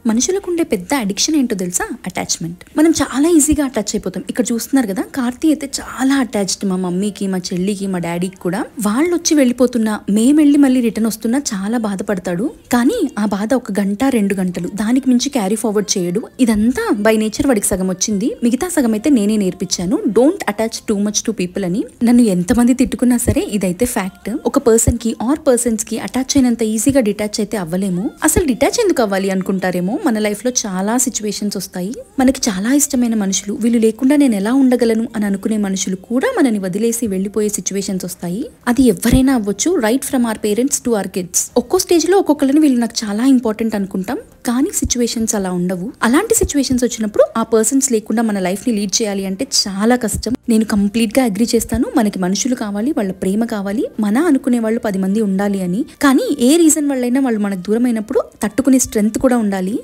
మనుషులకు ఉండే పెద్ద అడిక్షన్ ఏంటో తెలుసా? అటాచ్మెంట్. మనం చాలా ఈజీగా అటాచ్ అయిపోతాం. ఇక్కడ చూస్తున్నారు కదా, కార్తీ అయితే చాలా అటాచ్డ్ మా మమ్మీకి, మా చెల్లికి, మా డాడీకి కూడా. వాళ్ళు వచ్చి వెళ్ళిపోతున్నా, మేము వెళ్ళి మళ్ళీ రిటర్న్ వస్తున్నా చాలా బాధపడతాడు. కానీ ఆ బాధ 1 గంట 2 గంటలు, దానికి మించి క్యారీ ఫార్వర్డ్ చేయడు. ఇదంతా బై నేచర్ వాడికి సగం వచ్చింది, మిగతా సగం అయితే నేనే నేర్పించాను. Don't attach too much to people అని. నన్ను ఎంతమంది తిట్టుకున్నా సరే ఇదైతే ఫ్యాక్ట్. ఒక పర్సన్ కి ఆర్ పర్సన్స్ కి అటాచ్ అయినంత ఈజీగా డిటాచ్ అయితే అవ్వలేము. అసలు డిటాచ్ ఎందుకు అవ్వాలి అనుకుంటారేమో. మన లైఫ్ లో చాలా సిచ్యువేషన్స్ వస్తాయి. మనకి చాలా ఇష్టమైన మనుషులు, వీళ్ళు లేకుండా నేను ఎలా ఉండగలను అని అనుకునే మనుషులు కూడా మనని వదిలేసి వెళ్లిపోయే సిచ్యువేషన్స్ వస్తాయి. అది ఎవరైనా అవ్వచ్చు, right from our parents to our kids. ఒక్కో స్టేజ్ లో ఒక్కొక్కరిని వీళ్ళు నాకు చాలా ఇంపార్టెంట్ అనుకుంటాం, కానీ సిచ్యువేషన్స్ అలా ఉండవు. అలాంటి సిచ్యువేషన్స్ వచ్చినప్పుడు ఆ పర్సన్స్ లేకుండా మన లైఫ్ ని లీడ్ చేయాలి అంటే చాలా కష్టం. నేను కంప్లీట్ గా అగ్రీ చేస్తాను. మనకి మనుషులు కావాలి, వాళ్ళ ప్రేమ కావాలి, మన అనుకునే వాళ్ళు 10 మంది ఉండాలి అని. కానీ ఏ రీజన్ వల్లైనా వాళ్ళు మనకు దూరం అయినప్పుడు తట్టుకునే స్ట్రెంగ్త్ కూడా ఉండాలి.